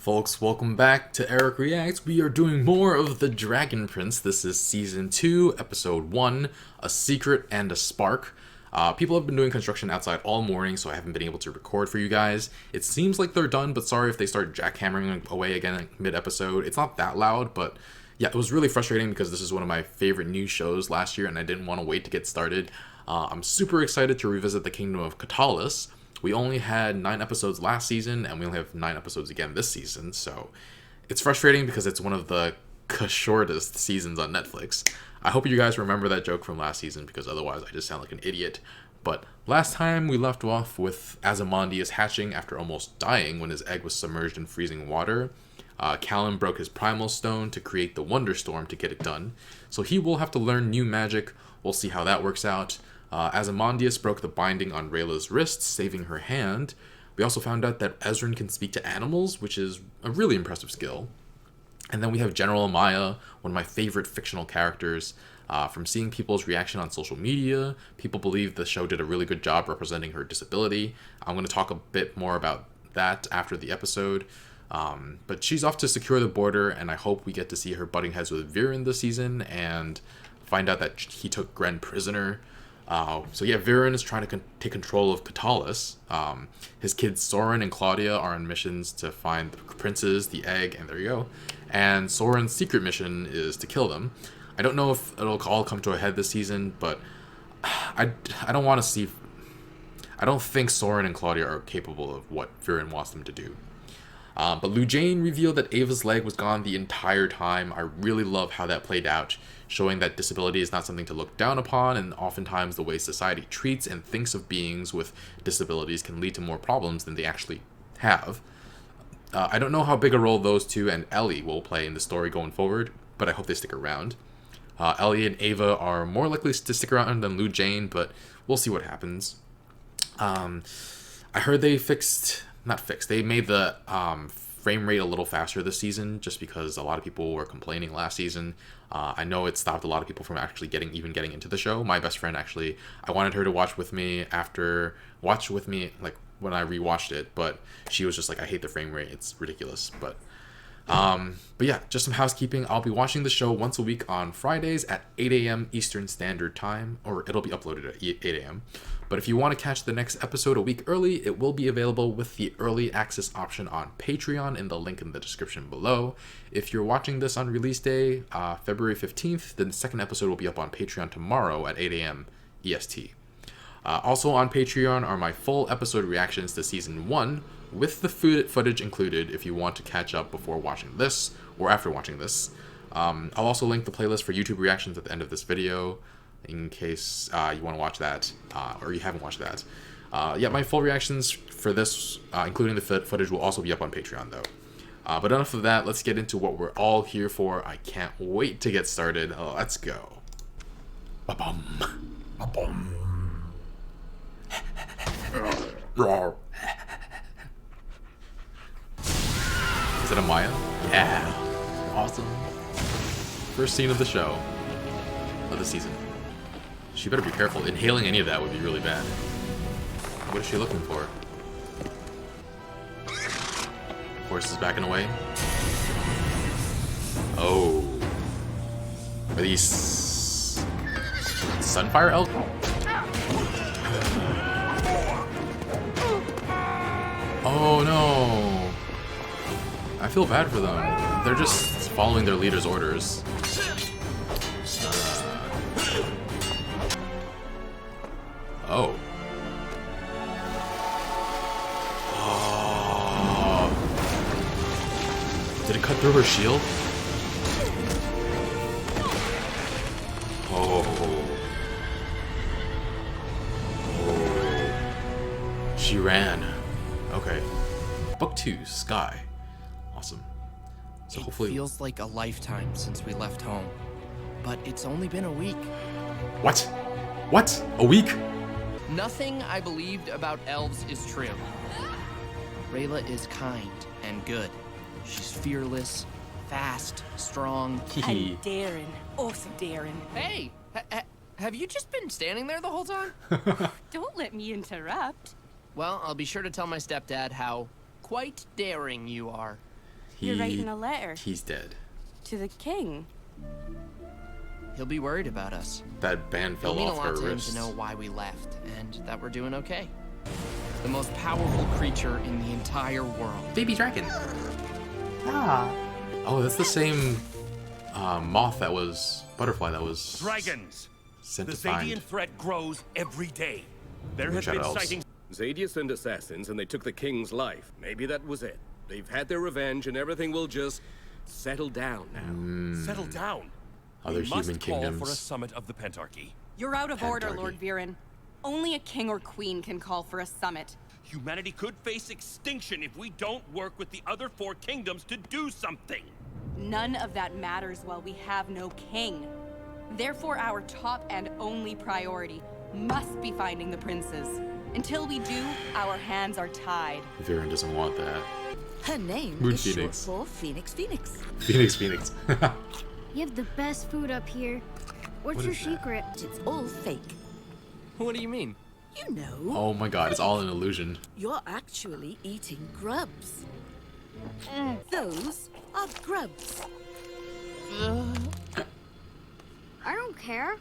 Folks, welcome back to Eric Reacts. We are doing more of The Dragon Prince. This is Season 2, Episode 1, A Secret and a Spark. People have been doing construction outside all morning, so I haven't been able to record for you guys. It seems like they're done, but sorry if they start jackhammering away again mid-episode. It's not that loud, but yeah, it was really frustrating because this is one of my favorite new shows last year, and I didn't want to wait to get started. I'm super excited to revisit the Kingdom of Katalis. We only had 9 episodes last season, and we only have 9 episodes again this season, so it's frustrating because it's one of the shortest seasons on Netflix. I hope you guys remember that joke from last season, because otherwise I just sound like an idiot. But last time we left off with Ozymandias hatching after almost dying when his egg was submerged in freezing water. Callum broke his primal stone to create the Wonder Storm to get it done, so he will have to learn new magic. We'll see how that works out. Ozymandias broke the binding on Rayla's wrist, saving her hand. We also found out that Ezran can speak to animals, which is a really impressive skill. And then we have General Amaya, one of my favorite fictional characters. From seeing people's reaction on social media, people believe the show did a really good job representing her disability. I'm going to talk a bit more about that after the episode. But she's off to secure the border, and I hope we get to see her butting heads with Viren this season and find out that he took Gren prisoner. So yeah, Viren is trying to take control of Katalis. His kids Soren and Claudia are on missions to find the princes, the egg, and there you go. And Soren's secret mission is to kill them. I don't know if it'll all come to a head this season, but I don't want to see... I don't think Soren and Claudia are capable of what Viren wants them to do. But Lujane revealed that Ava's leg was gone the entire time. I really love how that played out, showing that disability is not something to look down upon, and oftentimes the way society treats and thinks of beings with disabilities can lead to more problems than they actually have. I don't know how big a role those two and Ellie will play in the story going forward, but I hope they stick around. Ellie and Ava are more likely to stick around than Lujane, but we'll see what happens. I heard they they made the frame rate a little faster this season, just because a lot of people were complaining last season. I know it stopped a lot of people from actually getting into the show. My best friend actually, I wanted her to watch with me like when I rewatched it, but she was just like, I hate the frame rate, it's ridiculous. But yeah, just some housekeeping. I'll be watching the show once a week on Fridays at 8 a.m. Eastern Standard Time, or it'll be uploaded at 8 a.m. But if you want to catch the next episode a week early, it will be available with the early access option on Patreon in the link in the description below. If you're watching this on release day, February 15th, then the second episode will be up on Patreon tomorrow at 8 a.m. EST. Also on Patreon are my full episode reactions to Season 1, with the footage included if you want to catch up before watching this, or after watching this. I'll also link the playlist for YouTube reactions at the end of this video, in case you want to watch that, or you haven't watched that. Yeah, my full reactions for this, including the footage, will also be up on Patreon, though. But enough of that, let's get into what we're all here for. I can't wait to get started. Let's go. Ba-bum. Ba-bum. Roar. Is it Amaya? Yeah. Awesome. First scene of the show. Of the season. She better be careful. Inhaling any of that would be really bad. What is she looking for? Horse is backing away. Oh. Are these... Sunfire elk? Oh no. I feel bad for them. They're just following their leader's orders. Oh. Oh. Did it cut through her shield? Oh. Oh. She ran. Okay. Book 2, Sky. Awesome. So hopefully... It feels like a lifetime since we left home. But it's only been a week. What? What? A week? Nothing I believed about elves is true. Rayla is kind and good. She's fearless, fast, strong. And daring. Also daring. Hey! Have you just been standing there the whole time? Don't let me interrupt. Well, I'll be sure to tell my stepdad how quite daring you are. You're writing a letter He's dead. to the king. He'll be worried about us. That band It'll fell mean a off lot her to him wrist. to know why we left, and that we're doing okay. The most powerful creature in the entire world. Baby dragon. Oh, that's the same butterfly that was Dragons! sent The to find. Zadian threat grows every day. There have Shadow been elves. sightings. Zadia sent assassins and they took the king's life. Maybe that was it. They've had their revenge and everything will just settle down now. Settle down. Other We must human call for a kingdoms. summit of the Pentarchy. You're out of order, Pentarchy. Lord Viren. Only a king or queen can call for a summit. Humanity could face extinction if we don't work with the other 4 kingdoms to do something. None of that matters while we have no king. Therefore, our top and only priority must be finding the princes. Until we do, our hands are tied. Viren doesn't want that. Her name Moon is Phoenix. short for Phoenix Phoenix. Phoenix. You have the best food up here. What's What your is that? secret? It's all fake. What do you mean? You know, Oh my god, it's all an illusion. you're actually eating grubs. Those are grubs. I don't care.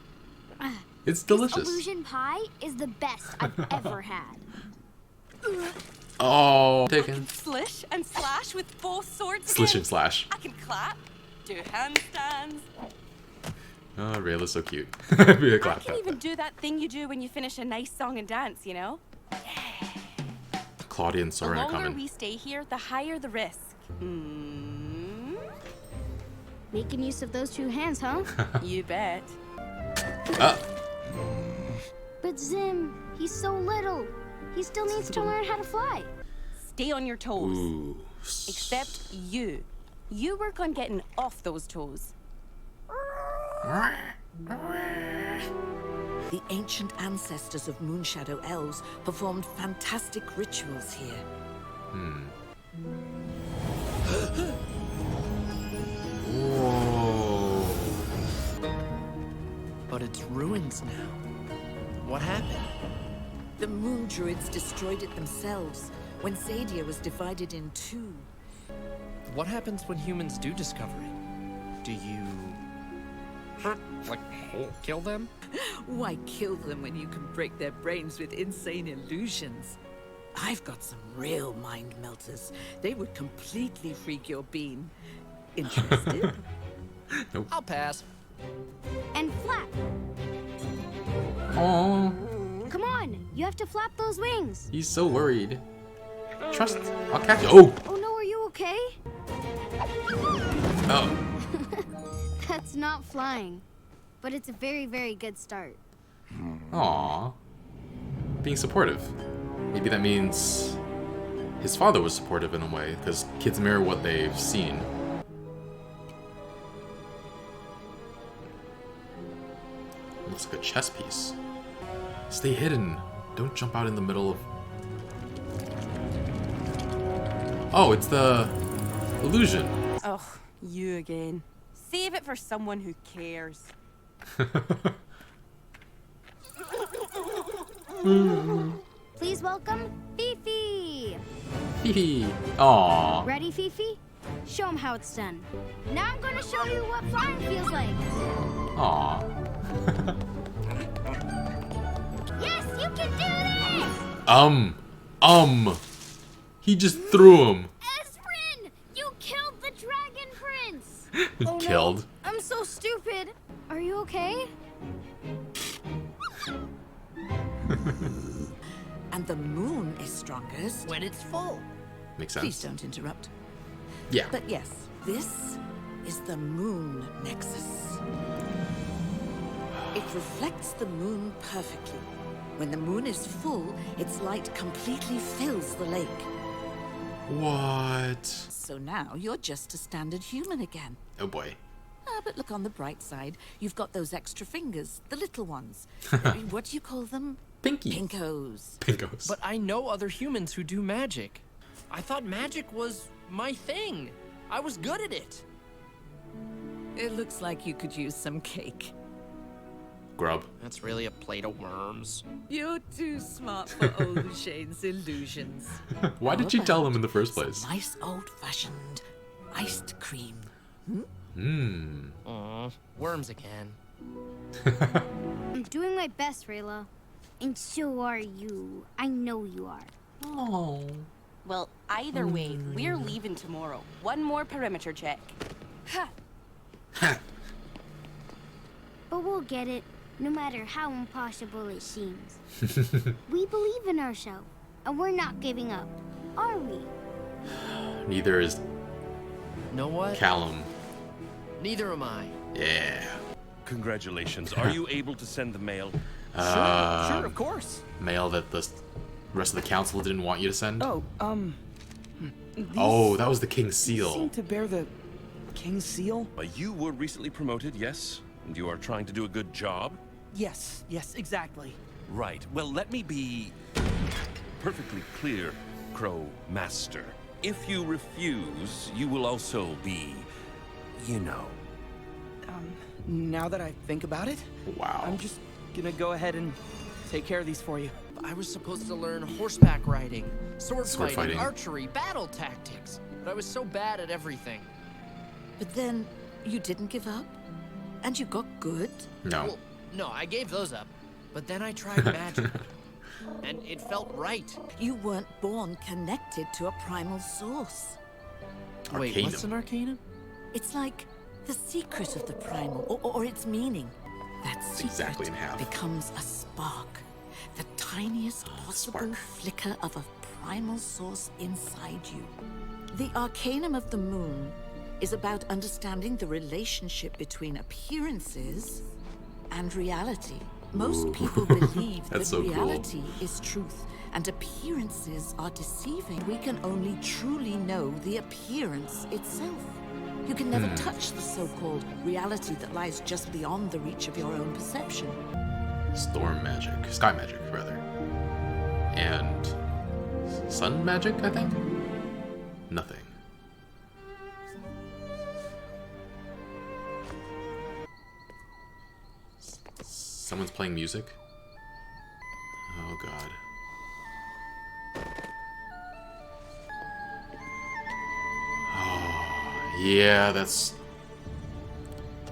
It's delicious. Illusion pie is the best I've ever had. Oh, taken. Slish and slash with both swords Slish again. and slash. I can clap, do handstands. Oh, Rayla's so cute. Be a I clap, can clap, even do that thing you do when you finish a nice song and dance, you know? Claudia and The Soren are longer coming. we stay here, the higher the risk. Making use of those two hands, huh? You bet. But Zim, he's so little. He still needs to learn how to fly. Stay on your toes. Ooh. Except you. You work on getting off those toes. The ancient ancestors of Moonshadow elves performed fantastic rituals here. Whoa. But it's ruins now. What happened? The moon druids destroyed it themselves when Zadia was divided in 2. What happens when humans do discover it? Do you... like, kill them? Why kill them when you can break their brains with insane illusions? I've got some real mind melters. They would completely freak your bean. Interested? I'll pass. And flap. Oh, Come on, you have to flap those wings. he's so worried. Trust. I'll catch you. Oh. Oh no, are you okay? Oh. That's not flying. But it's a very, very good start. Aw. Being supportive. Maybe that means his father was supportive in a way, because kids mirror what they've seen. Looks like a chess piece. Stay hidden. Don't jump out in the middle of... Oh, it's the illusion. Oh, you again. Save it for someone who cares. Please welcome Fifi. Hee. Aw. Ready, Fifi? Show him how it's done. Now I'm going to show you what flying feels like. Aw. Yes, you can do this! He just threw him. Esprin, you killed the Dragon Prince. Killed. I'm so stupid. Are you okay? And the moon is strongest. When it's full. Makes Please sense. don't interrupt. Yeah. But yes, this is the moon nexus. It reflects the moon perfectly. When the moon is full, its light completely fills the lake. What? So now you're just a standard human again. Oh boy. But look on the bright side. You've got those extra fingers, the little ones. What do you call them? Pinky. Pinkos. Pinkos. But I know other humans who do magic. I thought magic was my thing. I was good at it. It looks like you could use some cake. Grub. That's really a plate of worms. You're too smart for old Shane's illusions. Why did you tell him in the first place? Nice old-fashioned iced cream. Worms again. I'm doing my best, Rayla. And so are you. I know you are. Oh. Well, either way, we're leaving tomorrow. One more perimeter check. But we'll get it, no matter how impossible it seems. We believe in ourselves, and we're not giving up, are we? Neither is Know what? Callum. Neither am I. Yeah. Congratulations. Are you able to send the mail? Sure, of course. Mail that the rest of the council didn't want you to send? These That was the king's seem seal. to bear the king's seal. You were recently promoted, yes? And you are trying to do a good job? Yes, exactly. Right. Well, let me be perfectly clear, Crow Master. If you refuse, you will also be, you know. Now that I think about it, Wow. I'm just gonna go ahead and take care of these for you. I was supposed to learn horseback riding, sword fighting. fighting, archery, battle tactics. But I was so bad at everything. But then you didn't give up? And you got good? No. Well, no, I gave those up. But then I tried magic. And it felt right. You weren't born connected to a primal source. Wait, Arcanum. what's an arcanum? It's like the secret of the primal, or its meaning. That secret exactly in half. becomes a spark. The tiniest possible spark. flicker of a primal source inside you. The Arcanum of the Moon is about understanding the relationship between appearances and reality. Most people believe that That's so cool. reality is truth and appearances are deceiving. We can only truly know the appearance itself. You can never touch the so-called reality that lies just beyond the reach of your own perception. Storm magic. Sky magic, rather. And sun magic, I think? Nothing. Someone's playing music? Oh god. Oh, yeah, that's...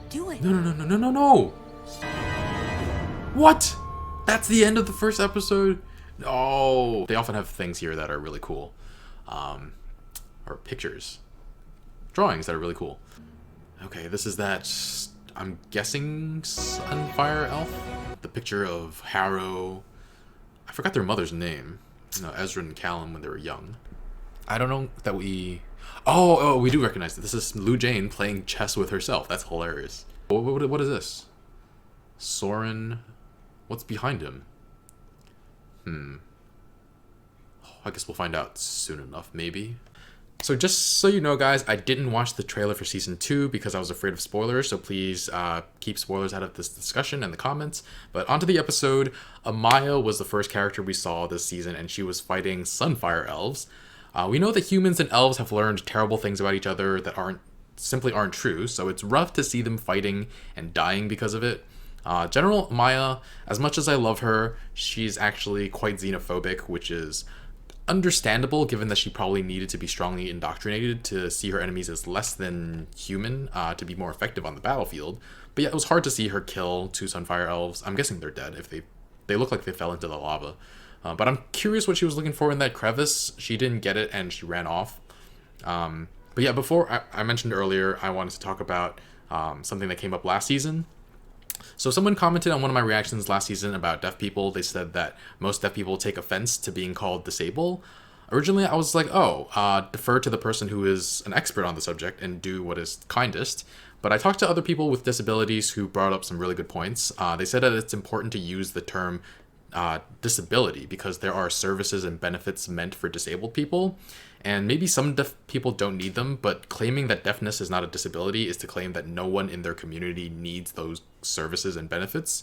Do it. No. What? That's the end of the first episode? No. They often have things here that are really cool. Or pictures. Drawings that are really cool. Okay, this is that, I'm guessing, Sunfire Elf? The picture of Harrow. I forgot their mother's name. Ezra and Callum when they were young. I don't know that we... Oh, we do recognize it. This is Lou Jane playing chess with herself. That's hilarious. What is this? Soren... What's behind him? I guess we'll find out soon enough, maybe. So just so you know, guys, I didn't watch the trailer for Season 2 because I was afraid of spoilers, so please keep spoilers out of this discussion and the comments. But onto the episode, Amaya was the first character we saw this season, and she was fighting Sunfire Elves. We know that humans and elves have learned terrible things about each other that simply aren't true, so it's rough to see them fighting and dying because of it. General Amaya, as much as I love her, she's actually quite xenophobic, which is understandable given that she probably needed to be strongly indoctrinated to see her enemies as less than human to be more effective on the battlefield. But yeah, it was hard to see her kill two Sunfire Elves. I'm guessing they're dead if they look like they fell into the lava. But I'm curious what she was looking for in that crevice. She didn't get it and she ran off. But yeah, before I mentioned earlier, I wanted to talk about something that came up last season. So someone commented on one of my reactions last season about deaf people. They said that most deaf people take offense to being called disabled. Originally, I was like, defer to the person who is an expert on the subject and do what is kindest. But I talked to other people with disabilities who brought up some really good points. They said that it's important to use the term disability because there are services and benefits meant for disabled people. And maybe some deaf people don't need them, but claiming that deafness is not a disability is to claim that no one in their community needs those services and benefits.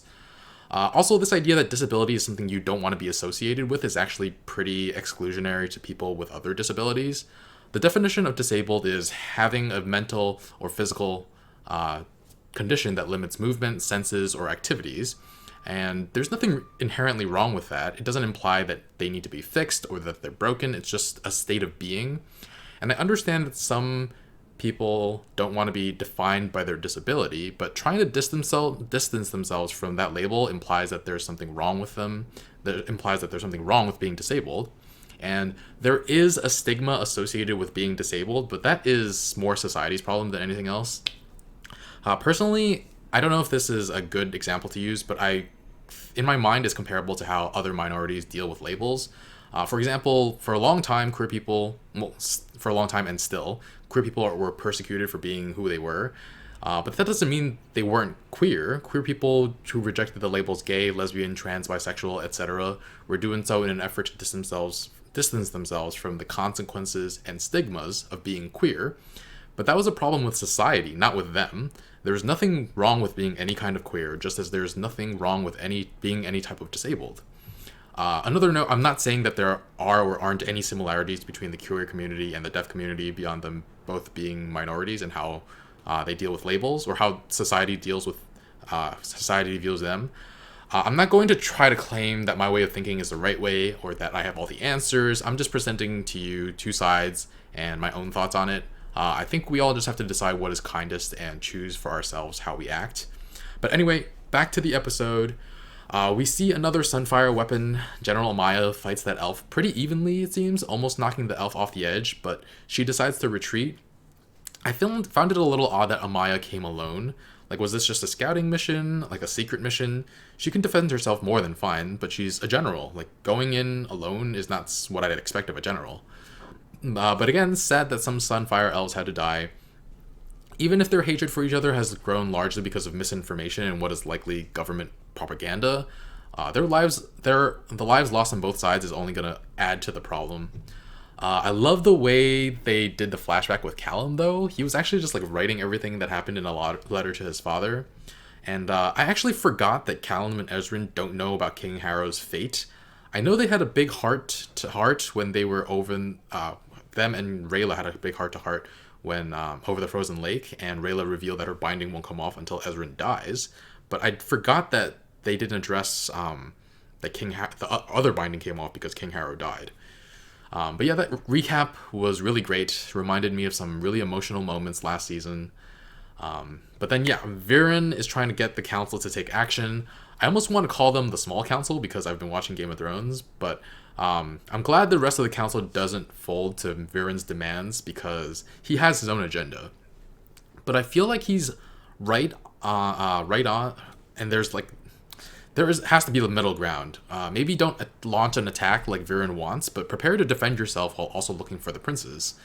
Also, this idea that disability is something you don't want to be associated with is actually pretty exclusionary to people with other disabilities. The definition of disabled is having a mental or physical condition that limits movement, senses, or activities. And there's nothing inherently wrong with that. It doesn't imply that they need to be fixed or that they're broken. It's just a state of being. And I understand that some people don't want to be defined by their disability, but trying to distance themselves from that label implies that there's something wrong with them. That implies that there's something wrong with being disabled. And there is a stigma associated with being disabled, but that is more society's problem than anything else. Personally, I don't know if this is a good example to use, but in my mind, is comparable to how other minorities deal with labels. For example, for a long time, queer people, for a long time and still, queer people were persecuted for being who they were. But that doesn't mean they weren't queer. Queer people who rejected the labels gay, lesbian, trans, bisexual, etc. were doing so in an effort to distance themselves from the consequences and stigmas of being queer. But that was a problem with society, not with them. There's nothing wrong with being any kind of queer, just as there's nothing wrong with being any type of disabled. Another note, I'm not saying that there are or aren't any similarities between the queer community and the deaf community beyond them both being minorities and how they deal with labels or how society views them. I'm not going to try to claim that my way of thinking is the right way or that I have all the answers. I'm just presenting to you two sides and my own thoughts on it. I think we all just have to decide what is kindest and choose for ourselves how we act. But anyway, back to the episode. We see another Sunfire weapon. General Amaya fights that elf pretty evenly, it seems, almost knocking the elf off the edge, but she decides to retreat. I found it a little odd that Amaya came alone. Like, was this just a scouting mission, like a secret mission? She can defend herself more than fine, but she's a general. Like, going in alone is not what I'd expect of a general. But again, sad that some Sunfire elves had to die. Even if their hatred for each other has grown largely because of misinformation and what is likely government propaganda, the lives lost on both sides is only going to add to the problem. I love the way they did the flashback with Callum, though. He was actually just like writing everything that happened in a letter to his father. And I actually forgot that Callum and Ezran don't know about King Harrow's fate. I know they had a big heart-to-heart when they were over... them and Rayla had a big heart-to-heart when over the frozen lake, and Rayla revealed that her binding won't come off until Ezran dies. But I forgot that they didn't address that the other binding came off because King Harrow died. But yeah, that recap was really great. Reminded me of some really emotional moments last season. But then yeah, Viren is trying to get the council to take action. I almost want to call them the small council because I've been watching Game of Thrones, but I'm glad the rest of the council doesn't fold to Viren's demands because he has his own agenda. But I feel like he's right on, and has to be the middle ground. Maybe don't launch an attack like Viren wants, but prepare to defend yourself while also looking for the princes.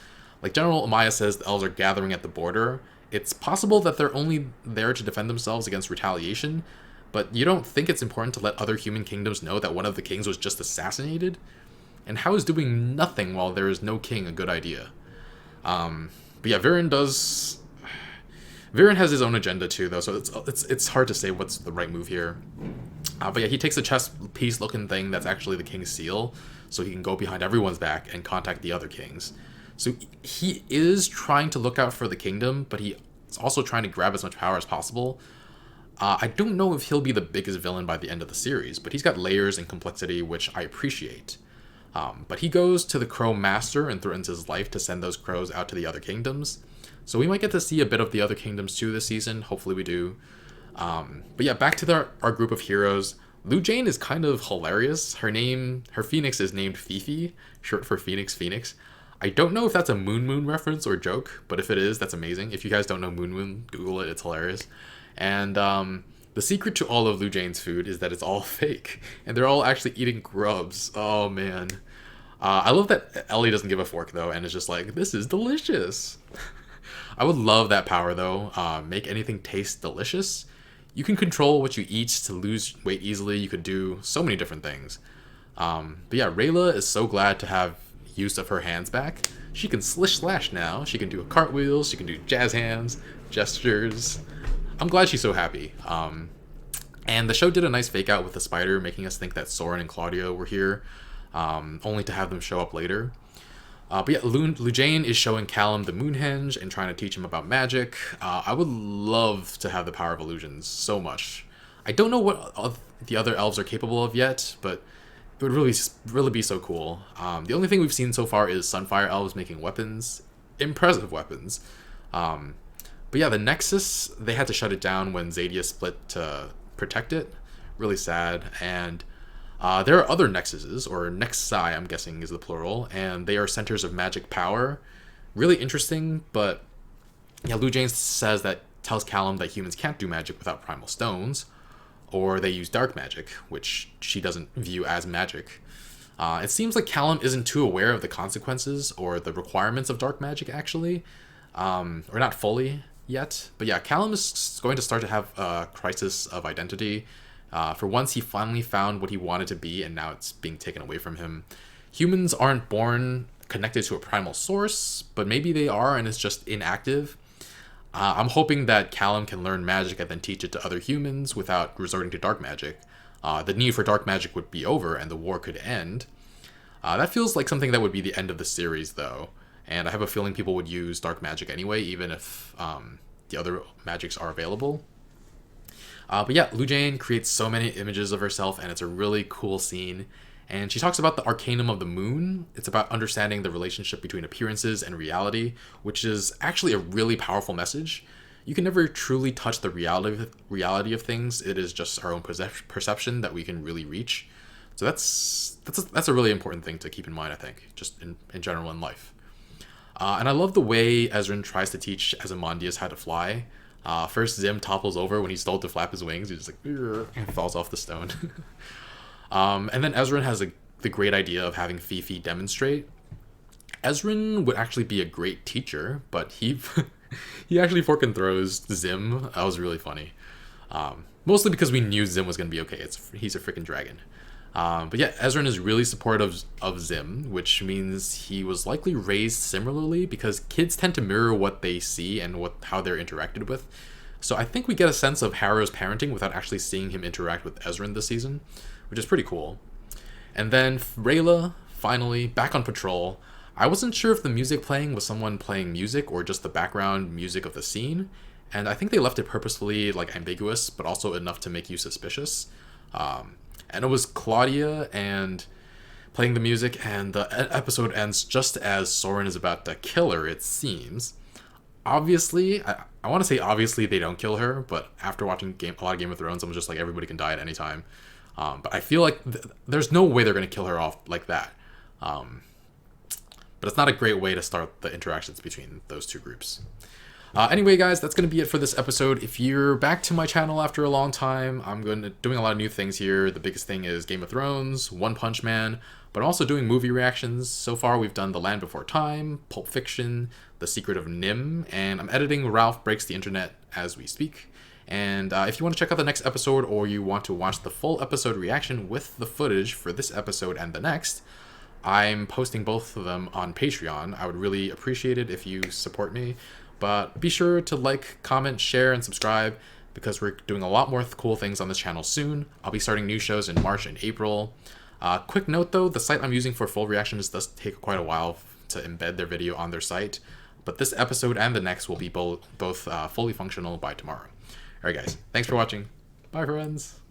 Like General Amaya says, the elves are gathering at the border. It's possible that they're only there to defend themselves against retaliation, but you don't think it's important to let other human kingdoms know that one of the kings was just assassinated? And how is doing nothing while there is no king a good idea? But yeah, Viren has his own agenda too, though, so it's hard to say what's the right move here. But yeah, he takes a chess piece looking thing that's actually the king's seal, so he can go behind everyone's back and contact the other kings. So he is trying to look out for the kingdom, but he's also trying to grab as much power as possible. I don't know if he'll be the biggest villain by the end of the series, but he's got layers and complexity, which I appreciate. But he goes to the Crow Master and threatens his life to send those crows out to the other kingdoms. So we might get to see a bit of the other kingdoms too this season. Hopefully we do. But yeah, back to our group of heroes. Lu Jane is kind of hilarious. Her phoenix is named Fifi, short for Phoenix. I don't know if that's a Moon reference or joke, but if it is, that's amazing. If you guys don't know Moon, Google it, it's hilarious. And the secret to all of Lu Jane's food is that it's all fake, and they're all actually eating grubs. Oh man. I love that Ellie doesn't give a fork though, and is just like, this is delicious. I would love that power though. Make anything taste delicious. You can control what you eat to lose weight easily. You could do so many different things. But yeah, Rayla is so glad to have use of her hands back. She can slish slash now. She can do a cartwheel. She can do jazz hands, gestures. I'm glad she's so happy. And the show did a nice fake out with the spider, making us think that Soren and Claudia were here, only to have them show up later. But yeah, Lu Jane is showing Callum the Moonhenge and trying to teach him about magic. I would love to have the power of illusions so much. I don't know what the other elves are capable of yet, but it would really be so cool. The only thing we've seen so far is Sunfire elves making weapons. Impressive weapons. But yeah, the Nexus, they had to shut it down when Zadia split to protect it. Really sad. And there are other Nexuses, or Nexi, I'm guessing is the plural, and they are centers of magic power. Really interesting, but yeah, Lou Jane says that tells Callum that humans can't do magic without primal stones, or they use dark magic, which she doesn't view as magic. It seems like Callum isn't too aware of the consequences or the requirements of dark magic, actually, or not fully yet. But yeah, Callum is going to start to have a crisis of identity. For once, he finally found what he wanted to be, and now it's being taken away from him. Humans aren't born connected to a primal source, but maybe they are, and it's just inactive. I'm hoping that Callum can learn magic and then teach it to other humans without resorting to dark magic. The need for dark magic would be over, and the war could end. That feels like something that would be the end of the series, though. And I have a feeling people would use dark magic anyway, even if the other magics are available. But yeah, Lou Jane creates so many images of herself, and it's a really cool scene. And she talks about the arcanum of the moon. It's about understanding the relationship between appearances and reality, which is actually a really powerful message. You can never truly touch the reality of things. It is just our own perception that we can really reach. So that's a really important thing to keep in mind, I think, just in general in life. And I love the way Ezran tries to teach Ozymandias how to fly. First, Zim topples over when he's told to flap his wings. He's just like, and falls off the stone. And then Ezran has the great idea of having Fifi demonstrate. Ezran would actually be a great teacher, but he actually fork and throws Zim. That was really funny. Mostly because we knew Zim was going to be okay. He's a freaking dragon. But yeah, Ezran is really supportive of Zim, which means he was likely raised similarly, because kids tend to mirror what they see and how they're interacted with. So I think we get a sense of Harrow's parenting without actually seeing him interact with Ezran this season, which is pretty cool. And then Rayla, finally, back on patrol. I wasn't sure if the music playing was someone playing music or just the background music of the scene, and I think they left it purposefully ambiguous, but also enough to make you suspicious. And it was Claudia and playing the music, and the episode ends just as Soren is about to kill her, it seems. Obviously, I want to say obviously they don't kill her, but after watching a lot of Game of Thrones, I'm just like, everybody can die at any time. But I feel like there's no way they're going to kill her off like that. But it's not a great way to start the interactions between those two groups. Anyway, guys, that's going to be it for this episode. If you're back to my channel after a long time, I'm doing a lot of new things here. The biggest thing is Game of Thrones, One Punch Man, but I'm also doing movie reactions. So far, we've done The Land Before Time, Pulp Fiction, The Secret of Nim, and I'm editing Ralph Breaks the Internet as we speak. And if you want to check out the next episode, or you want to watch the full episode reaction with the footage for this episode and the next, I'm posting both of them on Patreon. I would really appreciate it if you support me. But be sure to like, comment, share, and subscribe, because we're doing a lot more cool things on this channel soon. I'll be starting new shows in March and April. Quick note though, the site I'm using for full reactions does take quite a while to embed their video on their site, but this episode and the next will be both fully functional by tomorrow. Alright guys, thanks for watching. Bye friends!